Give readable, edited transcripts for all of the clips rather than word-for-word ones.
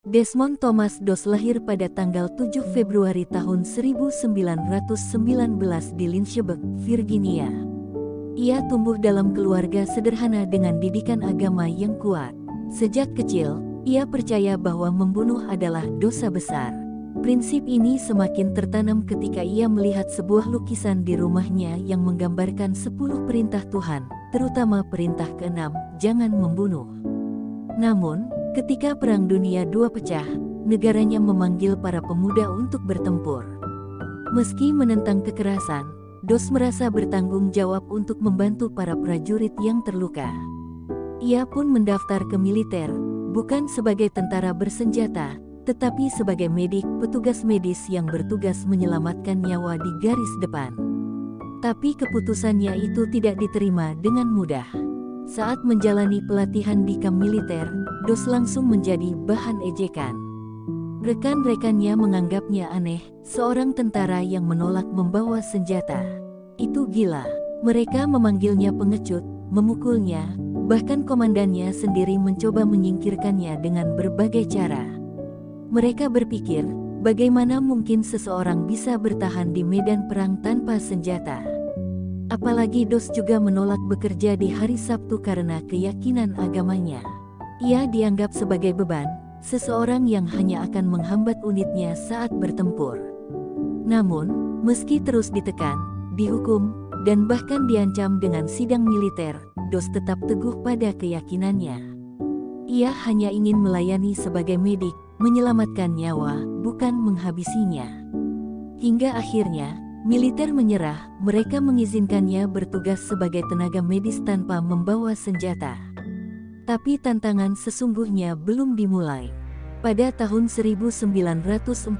Desmond Thomas Doss lahir pada tanggal 7 Februari tahun 1919 di Lynchburg, Virginia. Ia tumbuh dalam keluarga sederhana dengan didikan agama yang kuat. Sejak kecil, ia percaya bahwa membunuh adalah dosa besar. Prinsip ini semakin tertanam ketika ia melihat sebuah lukisan di rumahnya yang menggambarkan 10 perintah Tuhan, terutama perintah ke-6, jangan membunuh. Namun, ketika Perang Dunia II pecah, negaranya memanggil para pemuda untuk bertempur. Meski menentang kekerasan, Doss merasa bertanggung jawab untuk membantu para prajurit yang terluka. Ia pun mendaftar ke militer, bukan sebagai tentara bersenjata, tetapi sebagai medik, petugas medis yang bertugas menyelamatkan nyawa di garis depan. Tapi keputusannya itu tidak diterima dengan mudah. Saat menjalani pelatihan di kamp militer, Doss langsung menjadi bahan ejekan. Rekan-rekannya menganggapnya aneh, seorang tentara yang menolak membawa senjata. Itu gila. Mereka memanggilnya pengecut, memukulnya, bahkan komandannya sendiri mencoba menyingkirkannya dengan berbagai cara. Mereka berpikir, bagaimana mungkin seseorang bisa bertahan di medan perang tanpa senjata? Apalagi Doss juga menolak bekerja di hari Sabtu karena keyakinan agamanya. Ia dianggap sebagai beban, seseorang yang hanya akan menghambat unitnya saat bertempur. Namun, meski terus ditekan, dihukum, dan bahkan diancam dengan sidang militer, Doss tetap teguh pada keyakinannya. Ia hanya ingin melayani sebagai medik, menyelamatkan nyawa, bukan menghabisinya. Hingga akhirnya, militer menyerah, mereka mengizinkannya bertugas sebagai tenaga medis tanpa membawa senjata. Tapi tantangan sesungguhnya belum dimulai. Pada tahun 1945,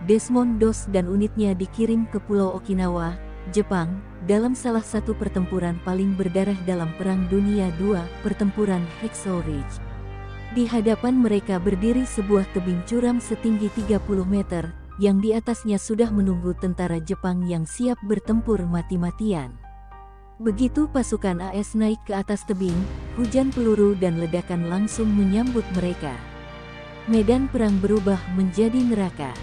Desmond Doss dan unitnya dikirim ke Pulau Okinawa, Jepang, dalam salah satu pertempuran paling berdarah dalam Perang Dunia II, pertempuran Hacksaw Ridge. Di hadapan mereka berdiri sebuah tebing curam setinggi 30 meter, yang di atasnya sudah menunggu tentara Jepang yang siap bertempur mati-matian. Begitu pasukan AS naik ke atas tebing, hujan peluru dan ledakan langsung menyambut mereka. Medan perang berubah menjadi neraka.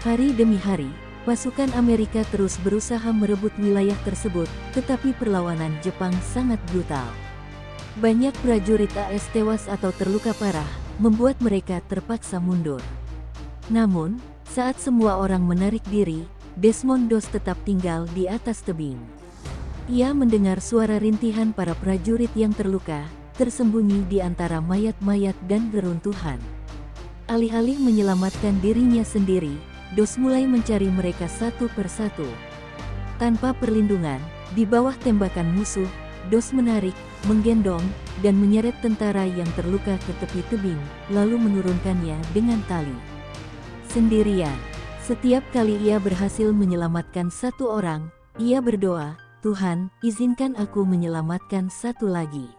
Hari demi hari, pasukan Amerika terus berusaha merebut wilayah tersebut, tetapi perlawanan Jepang sangat brutal. Banyak prajurit AS tewas atau terluka parah, membuat mereka terpaksa mundur. Namun, saat semua orang menarik diri, Desmond Doss tetap tinggal di atas tebing. Ia mendengar suara rintihan para prajurit yang terluka, tersembunyi di antara mayat-mayat dan reruntuhan. Alih-alih menyelamatkan dirinya sendiri, Doss mulai mencari mereka satu persatu. Tanpa perlindungan, di bawah tembakan musuh, Doss menarik, menggendong, dan menyeret tentara yang terluka ke tepi tebing, lalu menurunkannya dengan tali. Sendirian. Setiap kali ia berhasil menyelamatkan satu orang, ia berdoa, "Tuhan, izinkan aku menyelamatkan satu lagi."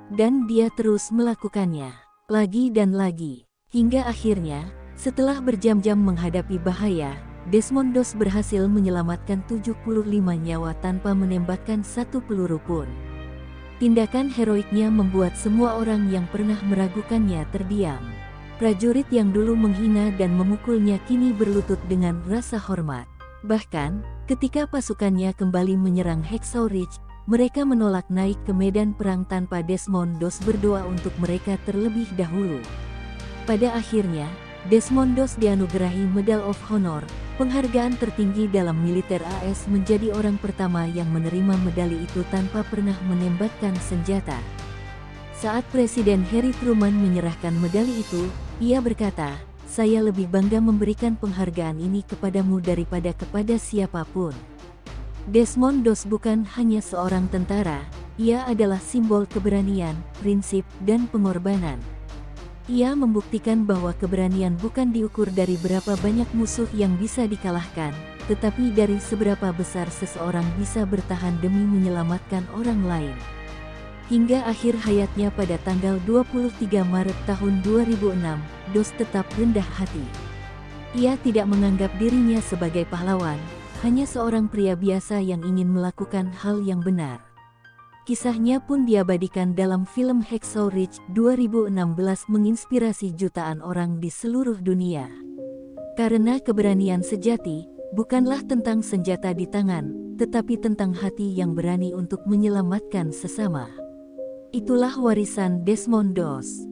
Dan dia terus melakukannya, lagi dan lagi, hingga akhirnya, setelah berjam-jam menghadapi bahaya, Desmond Doss berhasil menyelamatkan 75 nyawa tanpa menembakkan satu peluru pun. Tindakan heroiknya membuat semua orang yang pernah meragukannya terdiam. Prajurit yang dulu menghina dan memukulnya kini berlutut dengan rasa hormat. Bahkan, ketika pasukannya kembali menyerang Hacksaw Ridge, mereka menolak naik ke medan perang tanpa Desmond Doss berdoa untuk mereka terlebih dahulu. Pada akhirnya, Desmond Doss dianugerahi Medal of Honor, penghargaan tertinggi dalam militer AS, menjadi orang pertama yang menerima medali itu tanpa pernah menembakkan senjata. Saat Presiden Harry Truman menyerahkan medali itu, ia berkata, "Saya lebih bangga memberikan penghargaan ini kepadamu daripada kepada siapapun." Desmond Doss bukan hanya seorang tentara, ia adalah simbol keberanian, prinsip, dan pengorbanan. Ia membuktikan bahwa keberanian bukan diukur dari berapa banyak musuh yang bisa dikalahkan, tetapi dari seberapa besar seseorang bisa bertahan demi menyelamatkan orang lain. Hingga akhir hayatnya pada tanggal 23 Maret tahun 2006, Doss tetap rendah hati. Ia tidak menganggap dirinya sebagai pahlawan, hanya seorang pria biasa yang ingin melakukan hal yang benar. Kisahnya pun diabadikan dalam film Hacksaw Ridge 2016 menginspirasi jutaan orang di seluruh dunia. Karena keberanian sejati bukanlah tentang senjata di tangan, tetapi tentang hati yang berani untuk menyelamatkan sesama. Itulah warisan Desmond Doss.